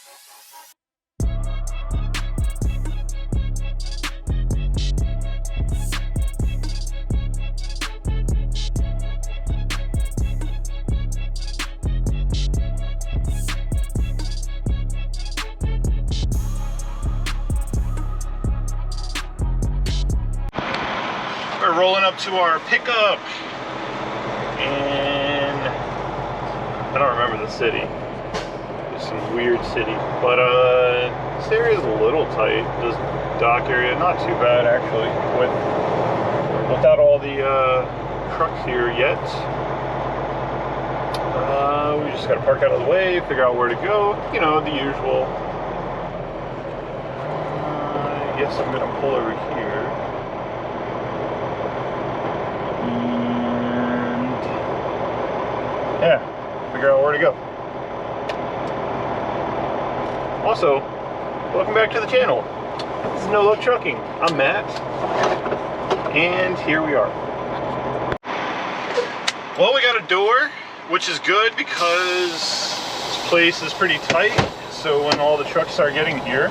We're rolling up to our pickup, and I don't remember the city. It's some weird city, but this area is a little tight. This dock area, not too bad actually, without all the trucks here yet. We just gotta park out of the way, figure out where to go. You know, the usual. I guess I'm gonna pull over here. Yeah, figure out where to go. Also, welcome back to the channel. This is No Luck Trucking. I'm Matt, and here we are. Well, we got a door, which is good because this place is pretty tight. So when all the trucks start getting here,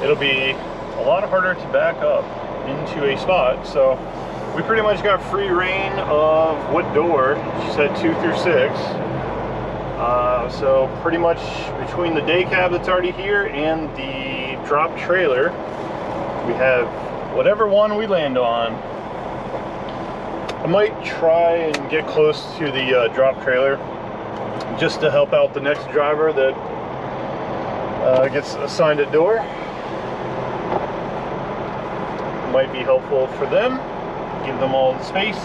it'll be a lot harder to back up into a spot. So we pretty much got free reign of what door. She said 2 through 6. So pretty much between the day cab that's already here and the drop trailer, we have whatever one we land on. I might try and get close to the drop trailer just to help out the next driver that gets assigned a door. Might be helpful for them. Give them all the space.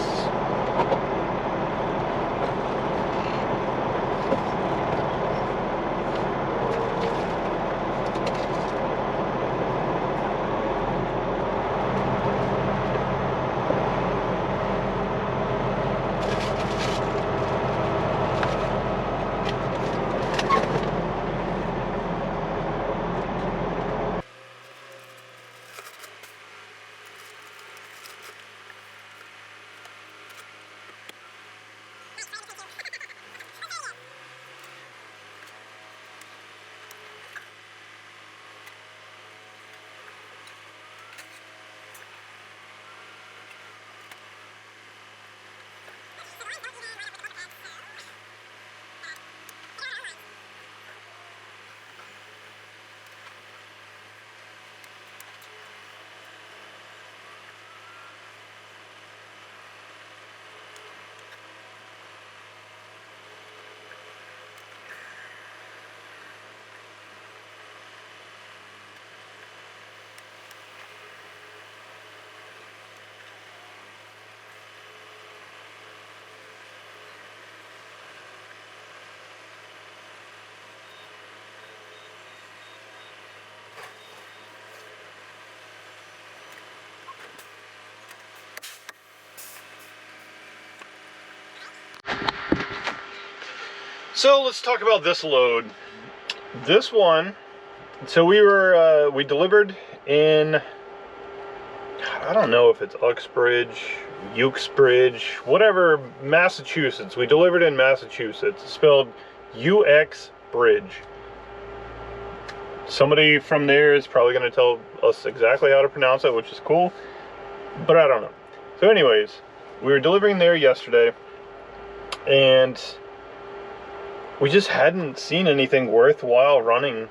So let's talk about this load. This one, so we delivered in, I don't know if it's Uxbridge, whatever, Massachusetts. We delivered in Massachusetts. It's spelled UX Bridge. Somebody from there is probably going to tell us exactly how to pronounce it, which is cool, but I don't know. So anyways, we were delivering there yesterday, and we just hadn't seen anything worthwhile running,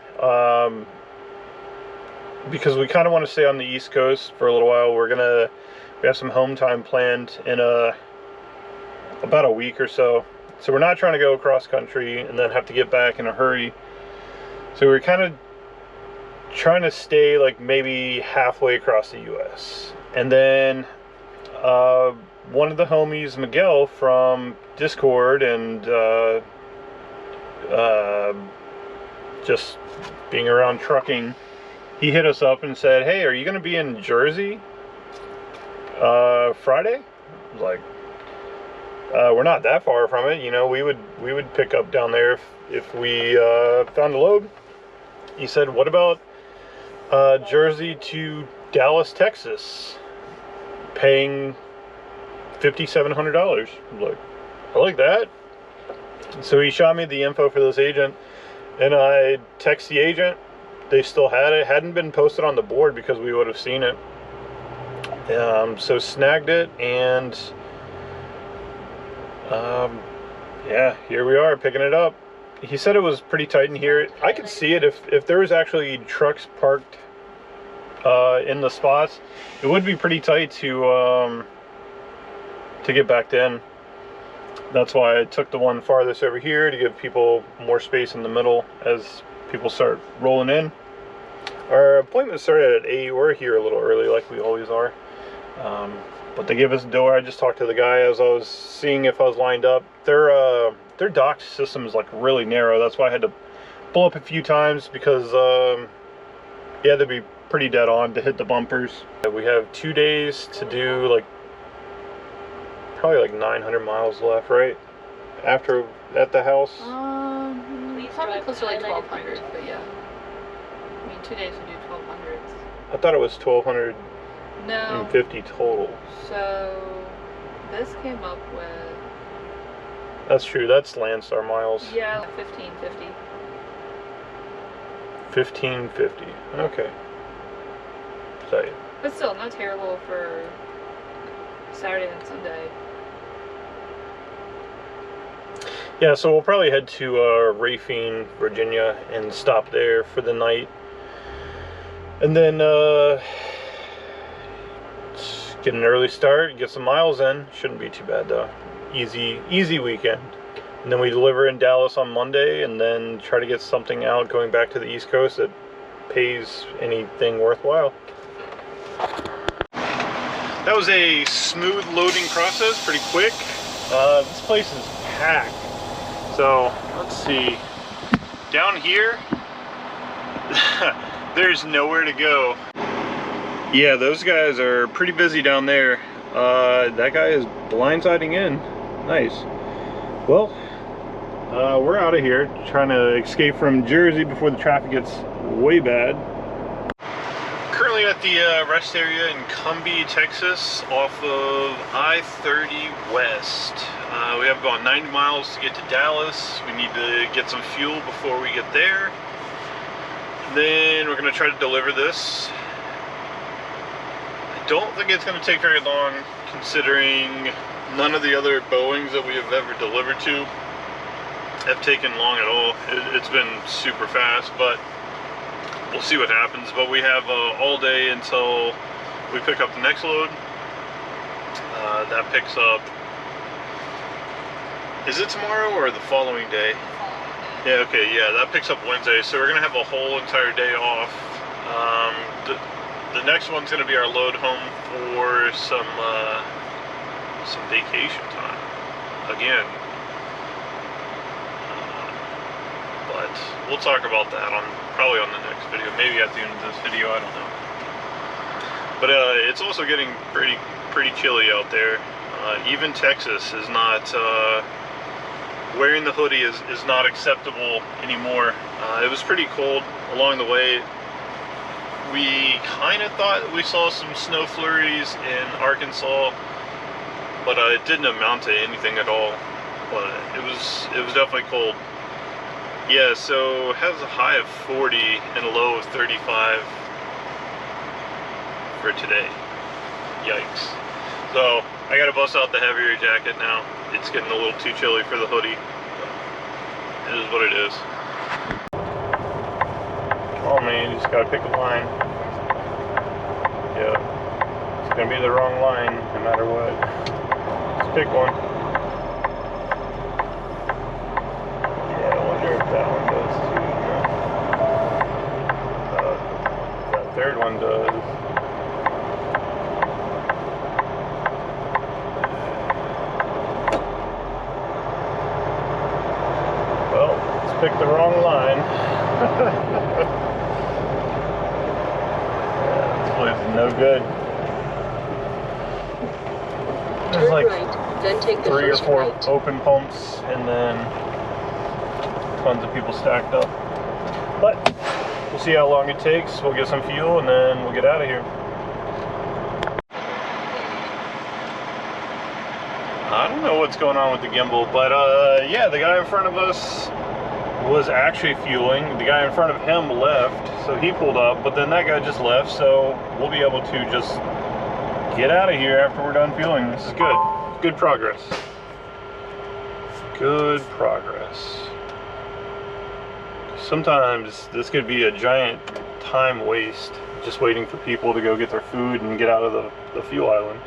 because we kind of want to stay on the East Coast for a little while. We have some home time planned in about a week or so. So we're not trying to go across country and then have to get back in a hurry. So we're kind of trying to stay like maybe halfway across the US. And then one of the homies, Miguel from Discord and just being around trucking, he hit us up and said, "Hey, are you going to be in Jersey Friday?" I was like, we're not that far from it, you know. We would pick up down there if we found a load. He said, "What about Jersey to Dallas, Texas, paying $5,700. I was like, I like that. So he shot me the info for this agent, And I text the agent. They still had it. Hadn't been posted on the board because we would have seen it. So snagged it, and yeah, here we are picking it up. He said it was pretty tight in here. I could see it if there was actually trucks parked in the spots. It would be pretty tight to get backed in. That's why I took the one farthest over here to give people more space in the middle as people start rolling in. Our appointment started at 8. We're here a little early like we always are. But they gave us a door. I just talked to the guy as I was seeing if I was lined up. Their dock system is like really narrow. That's why I had to pull up a few times because yeah, they'd be pretty dead on to hit the bumpers. We have 2 days to do like probably like 900 miles left, right? After at the house. Probably closer to like 1,200, but yeah. I mean, 2 days to do 1,200. I thought it was 1,250 No. total. So this came up with. That's true. That's Landstar miles. Yeah, 1,550. 1,550. Okay. Tight. But still, not terrible for Saturday and Sunday. Yeah, so we'll probably head to Rafine, Virginia, and stop there for the night. And then get an early start, get some miles in. Shouldn't be too bad though. Easy weekend. And then we deliver in Dallas on Monday, and then try to get something out going back to the East Coast that pays anything worthwhile. That was a smooth loading process, pretty quick. This place is packed. So let's see. Down here, there's nowhere to go. Yeah, those guys are pretty busy down there. That guy is blindsiding in. Nice. Well, we're out of here, trying to escape from Jersey before the traffic gets way bad. Currently at the rest area in Cumbie, Texas, off of I-30 West. We have about 90 miles to get to Dallas. We need to get some fuel before we get there. Then we're going to try to deliver this. I don't think it's going to take very long, considering none of the other Boeings that we have ever delivered to have taken long at all. It's been super fast, but we'll see what happens. But we have all day until we pick up the next load. That picks up, is it tomorrow or the following day? Yeah, okay, yeah, that picks up Wednesday, so we're gonna have a whole entire day off. The next one's gonna be our load home for some vacation time again. But we'll talk about that probably on the next video, maybe at the end of this video, I don't know. But it's also getting pretty chilly out there. Even Texas is not. Wearing the hoodie is not acceptable anymore. It was pretty cold along the way. We kind of thought we saw some snow flurries in Arkansas, but it didn't amount to anything at all. But it was definitely cold. Yeah, so it has a high of 40 and a low of 35 for today. Yikes. So I gotta bust out the heavier jacket now. It's getting a little too chilly for the hoodie. It is what it is. Oh man, you just gotta pick a line. Yeah. It's gonna be the wrong line no matter what. Just pick one. Yeah, I wonder if that one does too. That third one does. Picked the wrong line. This place is no good. There's like then take the 3 or 4 right. open pumps and then tons of people stacked up. But we'll see how long it takes. We'll get some fuel and then we'll get out of here. I don't know what's going on with the gimbal, but yeah, the guy in front of us was actually fueling. The guy in front of him left, so he pulled up, but then that guy just left, so we'll be able to just get out of here after we're done fueling. This is good. Good progress. Good progress. Sometimes this could be a giant time waste, just waiting for people to go get their food and get out of the fuel island.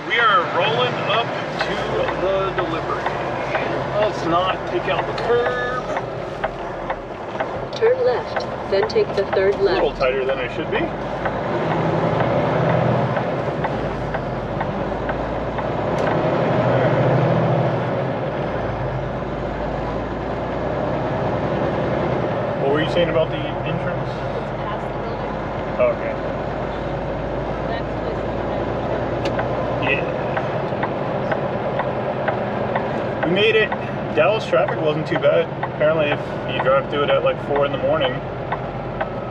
We are rolling up to the delivery. Let's not take out the curb. Turn left, then take the third A left. little tighter than I should be. What were you saying about the entrance? It's past the building. Oh, okay. Yeah. We made it. Dallas traffic wasn't too bad. Apparently if you drive through it at like 4 in the morning,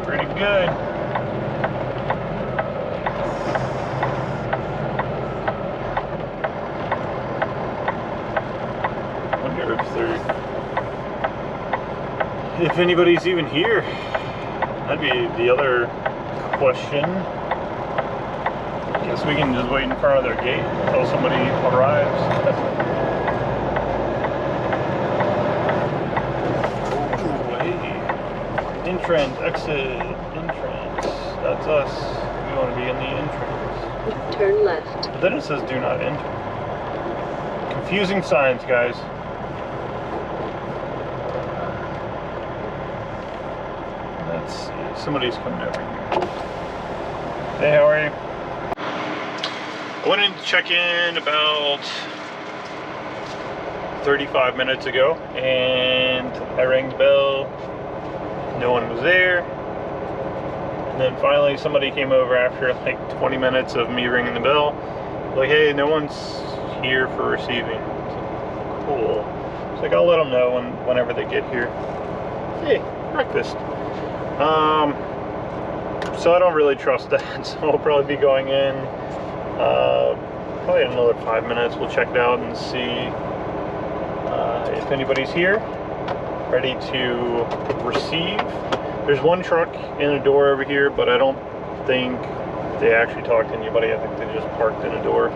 pretty good. Wonder if anybody's even here. That'd be the other question. Guess we can just wait in front of their gate until somebody arrives. Oh, hey. Entrance, exit, entrance. That's us. We want to be in the entrance. Turn left. But then it says do not enter. Confusing signs, guys. Let's see. Somebody's coming over here. Hey, how are you? I went in to check in about 35 minutes ago, and I rang the bell. No one was there. And then finally somebody came over after like 20 minutes of me ringing the bell. Like, hey, no one's here for receiving. Cool. It's like, I'll let them know whenever they get here. Hey, breakfast. So I don't really trust that, so I'll probably be going in probably in another 5 minutes. We'll check it out and see if anybody's here ready to receive. There's one truck in a door over here, but I don't think they actually talked to anybody. I think they just parked in a door.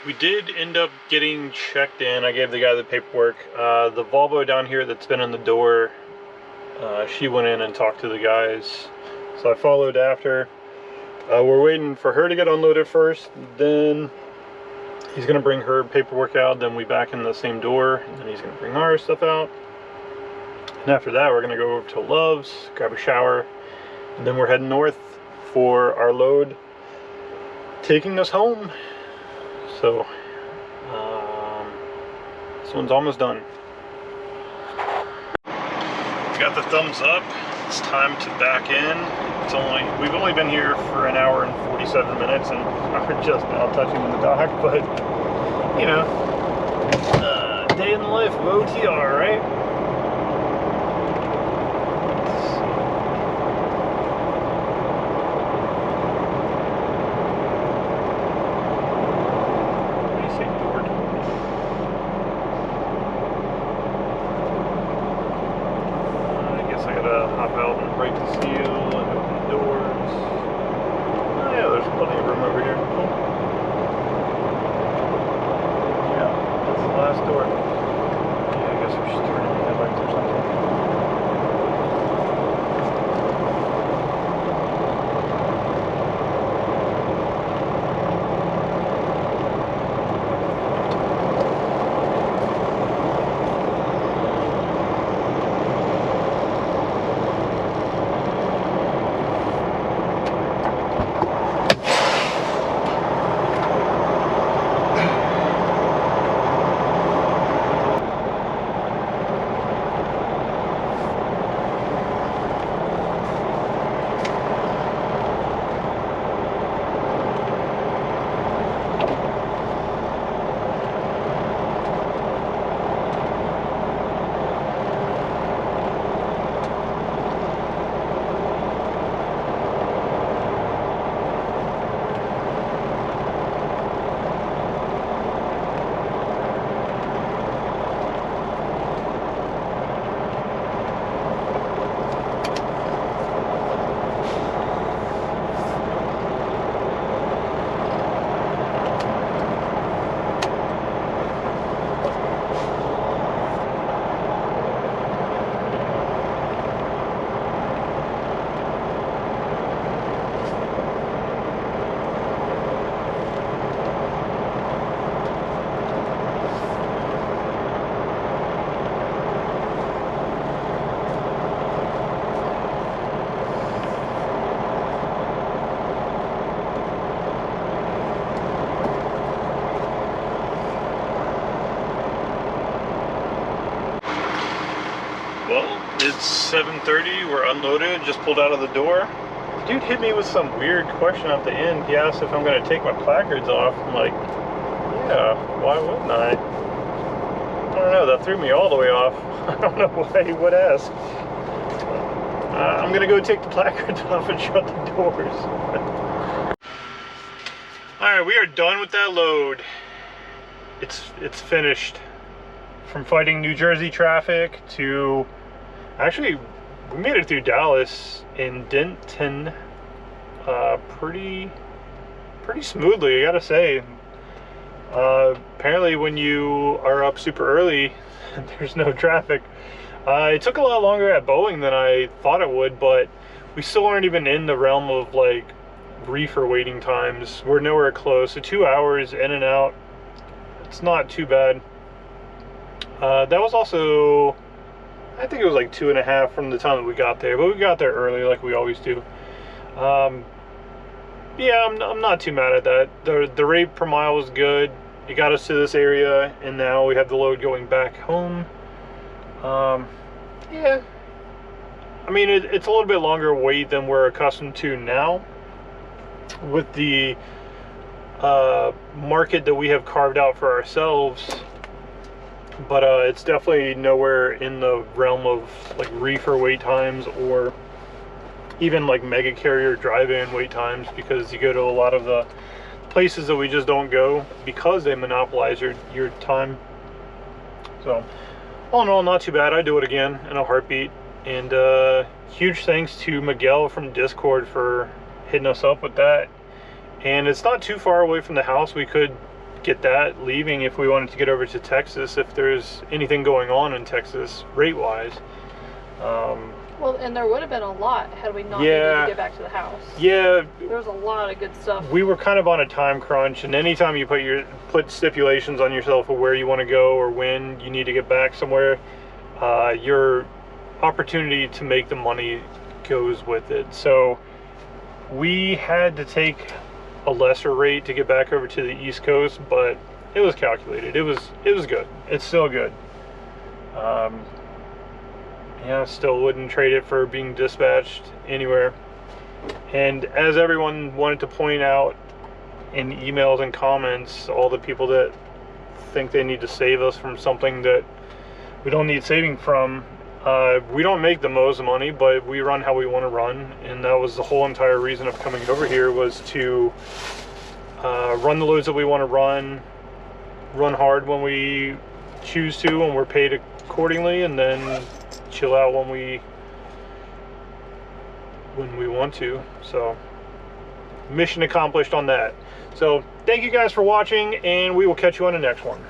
We did end up getting checked in. I gave the guy the paperwork. The Volvo down here that's been in the door, she went in and talked to the guys, so I followed after. We're waiting for her to get unloaded first, then he's gonna bring her paperwork out, then we back in the same door, and then he's gonna bring our stuff out. And after that, we're gonna go over to Love's, grab a shower, and then we're heading north for our load, taking us home. So, this one's almost done. Got the thumbs up. It's time to back in. we've only been here for an hour and 47 minutes, and we're just now touching the dock, but, you know, day in the life of OTR, right? What do you say, door? I guess I gotta hop out and break the seal and open the doors. Oh yeah, there's plenty of room over here. Cool. Yeah, that's the last door. Yeah, I guess we should turn on the headlights or something. Well, it's 7:30, we're unloaded, just pulled out of the door. The dude hit me with some weird question at the end. He asked if I'm going to take my placards off. I'm like, yeah, why wouldn't I? I don't know, that threw me all the way off. I don't know why he would ask. I'm going to go take the placards off and shut the doors. Alright, we are done with that load. It's finished. From fighting New Jersey traffic to... Actually, we made it through Dallas in Denton pretty smoothly, I gotta say. Apparently when you are up super early, there's no traffic. It took a lot longer at Boeing than I thought it would, but we still aren't even in the realm of like reefer waiting times. We're nowhere close. So 2 hours in and out, it's not too bad. That was also, I think it was like 2.5 from the time that we got there, but we got there early like we always do. Yeah, I'm not too mad at that. The rate per mile was good. It got us to this area, and now we have the load going back home. Yeah, I mean, it's a little bit longer wait than we're accustomed to now with the market that we have carved out for ourselves. But it's definitely nowhere in the realm of like reefer wait times or even like mega carrier drive-in wait times, because you go to a lot of the places that we just don't go because they monopolize your time. So all in all, not too bad. I'd do it again in a heartbeat. And huge thanks to Miguel from Discord for hitting us up with that. And it's not too far away from the house. We could get that leaving if we wanted to get over to Texas, if there's anything going on in Texas rate wise. Well, and there would have been a lot had we not needed to get back to the house. Yeah, there was a lot of good stuff. We were kind of on a time crunch, and anytime you put stipulations on yourself of where you want to go or when you need to get back somewhere, your opportunity to make the money goes with it. So we had to take a lesser rate to get back over to the East Coast, but it was calculated. It was good. It's still good. Yeah, still wouldn't trade it for being dispatched anywhere. And as everyone wanted to point out in emails and comments, all the people that think they need to save us from something that we don't need saving from, we don't make the most money, but we run how we want to run, and that was the whole entire reason of coming over here, was to run the loads that we want to run hard when we choose to, and we're paid accordingly, and then chill out when we want to. So mission accomplished on that. So thank you guys for watching, and we will catch you on the next one.